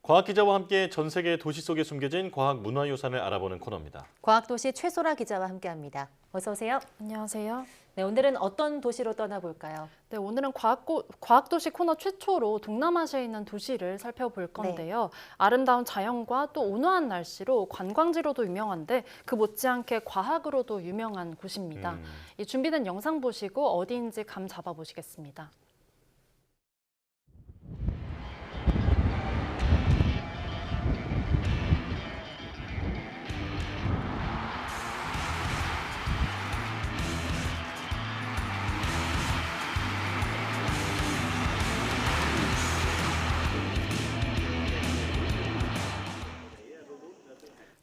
과학기자와 함께 전 세계 도시 속에 숨겨진 과학 문화유산을 알아보는 코너입니다. 과학도시 최소라 기자와 함께합니다. 어서 오세요. 안녕하세요. 네, 오늘은 어떤 도시로 떠나볼까요? 네, 오늘은 과학도시 코너 최초로 동남아시아에 있는 도시를 살펴볼 건데요. 아름다운 자연과 또 온화한 날씨로 관광지로도 유명한데 그 못지않게 과학으로도 유명한 곳입니다. 이 준비된 영상 보시고 어디인지 감 잡아보시겠습니다.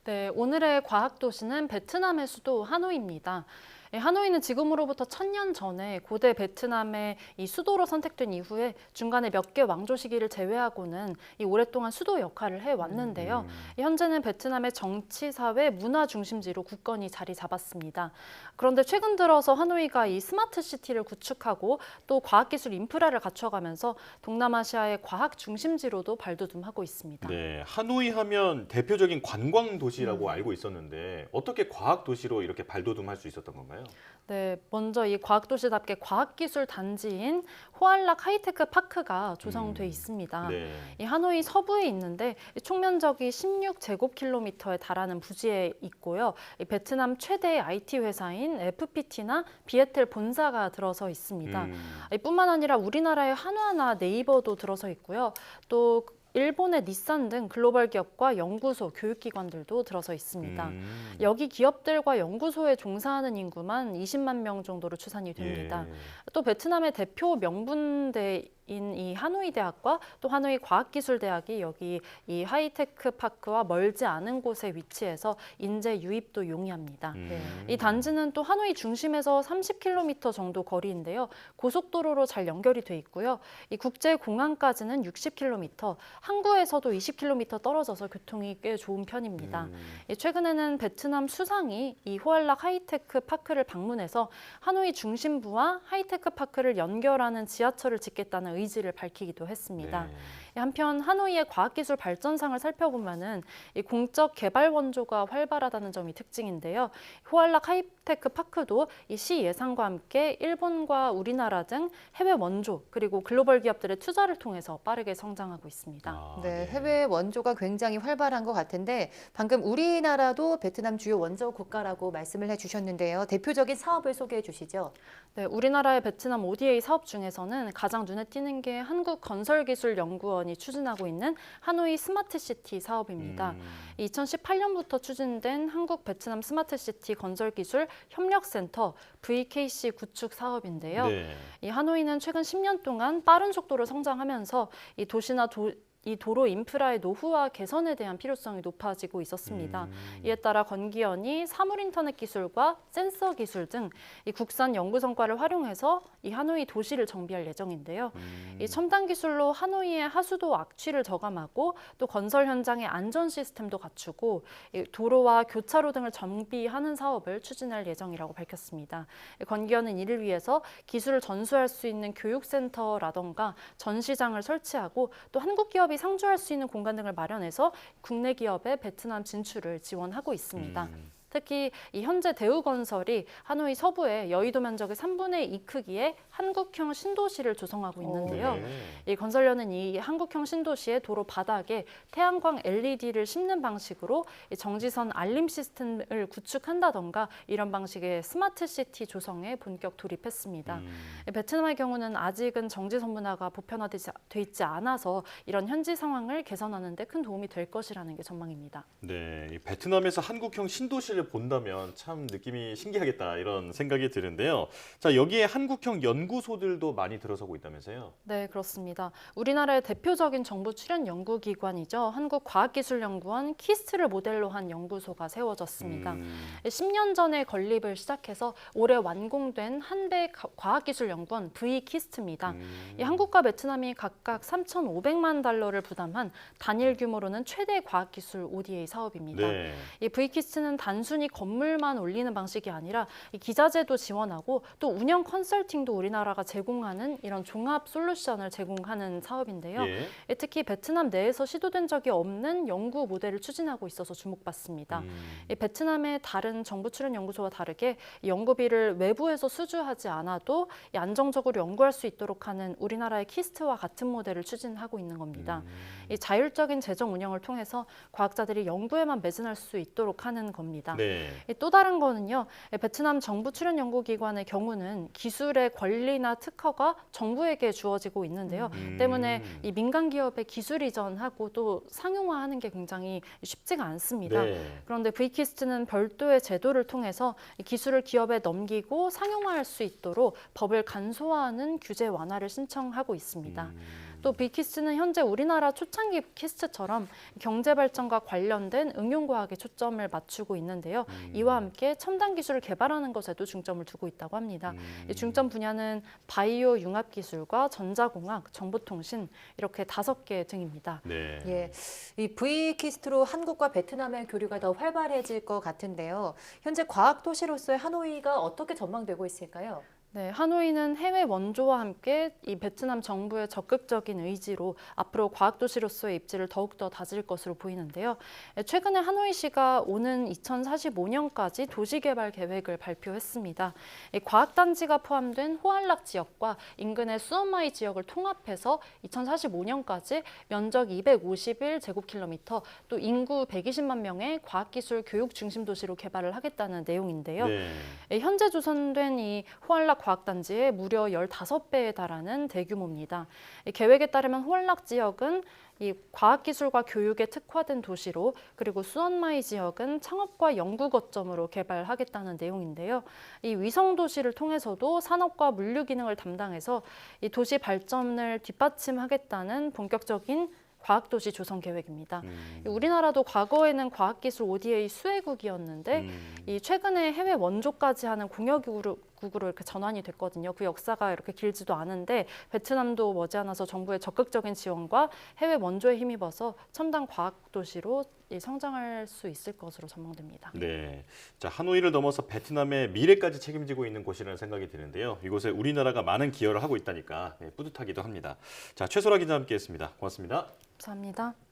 네, 오늘의 과학도시는 베트남의 수도 하노이입니다. 하노이는 지금으로부터 1000년 전에 고대 베트남의 이 수도로 선택된 이후에 중간에 몇 개 왕조 시기를 제외하고는 이 오랫동안 수도 역할을 해왔는데요. 현재는 베트남의 정치, 사회, 문화 중심지로 굳건히 자리 잡았습니다. 그런데 최근 들어서 하노이가 이 스마트 시티를 구축하고 또 과학기술 인프라를 갖춰가면서 동남아시아의 과학 중심지로도 발돋움하고 있습니다. 네, 하노이 하면 대표적인 관광 도시라고 알고 있었는데 어떻게 과학 도시로 이렇게 발돋움할 수 있었던 건가요? 네, 먼저 이 과학도시답게 과학기술 단지인 호알락 하이테크 파크가 조성돼 있습니다. 네. 이 하노이 서부에 있는데 총면적이 16제곱킬로미터에 달하는 부지에 있고요. 이 베트남 최대 IT 회사인 FPT나 비에텔 본사가 들어서 있습니다. 뿐만 아니라 우리나라의 한화나 네이버도 들어서 있고요. 또 일본의 닛산 등 글로벌 기업과 연구소, 교육기관들도 들어서 있습니다. 여기 기업들과 연구소에 종사하는 인구만 20만 명 정도로 추산이 됩니다. 예. 또 베트남의 대표 명분대인 이 하노이 대학과 또 하노이 과학기술대학이 여기 이 하이테크 파크와 멀지 않은 곳에 위치해서 인재 유입도 용이합니다. 이 단지는 또 하노이 중심에서 30km 정도 거리인데요. 고속도로로 잘 연결이 돼 있고요. 이 국제공항까지는 60km, 항구에서도 20km 떨어져서 교통이 꽤 좋은 편입니다. 최근에는 베트남 수상이 이 호알락 하이테크 파크를 방문해서 하노이 중심부와 하이테크 파크를 연결하는 지하철을 짓겠다는 의지를 밝히기도 했습니다. 네. 한편 하노이의 과학기술 발전상을 살펴보면은 이 공적 개발 원조가 활발하다는 점이 특징인데요. 호알락 하이테크 파크도 이 시 예산과 함께 일본과 우리나라 등 해외 원조 그리고 글로벌 기업들의 투자를 통해서 빠르게 성장하고 있습니다. 아, 네, 해외 원조가 굉장히 활발한 것 같은데 방금 우리나라도 베트남 주요 원조 국가라고 말씀을 해주셨는데요. 대표적인 사업을 소개해 주시죠. 네, 우리나라의 베트남 ODA 사업 중에서는 가장 눈에 띄는 게 한국건설기술연구원이 추진하고 있는 하노이 스마트시티 사업입니다. 2018년부터 추진된 한국-베트남 스마트시티 건설기술 협력센터 VKC 구축 사업인데요. 네. 이 하노이는 최근 10년 동안 빠른 속도로 성장하면서 이 도시나 이 도로 인프라의 노후화 개선에 대한 필요성이 높아지고 있었습니다. 이에 따라 건기원이 사물 인터넷 기술과 센서 기술 등 이 국산 연구 성과를 활용해서 이 하노이 도시를 정비할 예정인데요. 이 첨단 기술로 하노이의 하수도 악취를 저감하고 또 건설 현장의 안전 시스템도 갖추고 이 도로와 교차로 등을 정비하는 사업을 추진할 예정이라고 밝혔습니다. 건기원은 이를 위해서 기술을 전수할 수 있는 교육센터라던가 전시장을 설치하고 또 한국 기업이 상주할 수 있는 공간 등을 마련해서 국내 기업의 베트남 진출을 지원하고 있습니다. 특히 이 현재 대우건설이 하노이 서부에 여의도 면적의 3분의 2 크기의 한국형 신도시를 조성하고 있는데요. 네. 이 건설료는 이 한국형 신도시의 도로 바닥에 태양광 LED를 심는 방식으로 이 정지선 알림 시스템을 구축한다던가 이런 방식의 스마트 시티 조성에 본격 돌입했습니다. 베트남의 경우는 아직은 정지선 문화가 보편화돼 있지 않아서 이런 현지 상황을 개선하는 데 큰 도움이 될 것이라는 게 전망입니다. 네, 이 베트남에서 한국형 신도시를 본다면 참 느낌이 신기하겠다 이런 생각이 드는데요. 자, 여기에 한국형 연구소들도 많이 들어서고 있다면서요? 네, 그렇습니다. 우리나라의 대표적인 정부 출연 연구기관이죠. 한국과학기술연구원 키스트를 모델로 한 연구소가 세워졌습니다. 10년 전에 건립을 시작해서 올해 완공된 한배 과학기술연구원 V키스트입니다. 이 한국과 베트남이 각각 3,500만 달러를 부담한 단일 규모로는 최대 과학기술 ODA 사업입니다. 네. 이 V키스트는 단순 단순히 건물만 올리는 방식이 아니라 이 기자재도 지원하고 또 운영 컨설팅도 우리나라가 제공하는 이런 종합 솔루션을 제공하는 사업인데요. 예. 특히 베트남 내에서 시도된 적이 없는 연구 모델을 추진하고 있어서 주목받습니다. 이 베트남의 다른 정부 출연 연구소와 다르게 이 연구비를 외부에서 수주하지 않아도 이 안정적으로 연구할 수 있도록 하는 우리나라의 키스트와 같은 모델을 추진하고 있는 겁니다. 이 자율적인 재정 운영을 통해서 과학자들이 연구에만 매진할 수 있도록 하는 겁니다. 네. 또 다른 거는요, 베트남 정부 출연 연구기관의 경우는 기술의 권리나 특허가 정부에게 주어지고 있는데요. 때문에 이 민간 기업의 기술 이전하고 또 상용화하는 게 굉장히 쉽지가 않습니다. 네. 그런데 V키스트는 별도의 제도를 통해서 이 기술을 기업에 넘기고 상용화할 수 있도록 법을 간소화하는 규제 완화를 신청하고 있습니다. 또 V키스트는 현재 우리나라 초창기 키스트처럼 경제 발전과 관련된 응용과학에 초점을 맞추고 있는데요. 이와 함께 첨단 기술을 개발하는 것에도 중점을 두고 있다고 합니다. 이 중점 분야는 바이오 융합 기술과 전자공학, 정보통신 이렇게 5개 등입니다. 네. 예, 이 V키스트로 한국과 베트남의 교류가 더 활발해질 것 같은데요. 현재 과학 도시로서의 하노이가 어떻게 전망되고 있을까요? 네, 하노이는 해외 원조와 함께 이 베트남 정부의 적극적인 의지로 앞으로 과학도시로서의 입지를 더욱더 다질 것으로 보이는데요. 최근에 하노이시가 오는 2045년까지 도시개발 계획을 발표했습니다. 이 과학단지가 포함된 호안락 지역과 인근의 수엄마이 지역을 통합해서 2045년까지 면적 251제곱킬로미터, 또 인구 120만 명의 과학기술 교육 중심 도시로 개발을 하겠다는 내용인데요. 네. 현재 조성된 이 호안락 과학단지의 무려 15배에 달하는 대규모입니다. 이 계획에 따르면 호안락 지역은 이 과학기술과 교육에 특화된 도시로, 그리고 수언마이 지역은 창업과 연구 거점으로 개발하겠다는 내용인데요. 이 위성 도시를 통해서도 산업과 물류 기능을 담당해서 이 도시 발전을 뒷받침하겠다는 본격적인 과학도시 조성 계획입니다. 우리나라도 과거에는 과학기술 ODA 수혜국이었는데 이 최근에 해외 원조까지 하는 공여국으로 이렇게 전환이 됐거든요. 그 역사가 이렇게 길지도 않은데 베트남도 머지않아서 정부의 적극적인 지원과 해외 원조에 힘입어서 첨단 과학도시로 성장할 수 있을 것으로 전망됩니다. 네. 자, 하노이를 넘어서 베트남의 미래까지 책임지고 있는 곳이라는 생각이 드는데요. 이곳에 우리나라가 많은 기여를 하고 있다니까 뿌듯하기도 합니다. 자, 최소라 기자 함께했습니다. 고맙습니다. 감사합니다.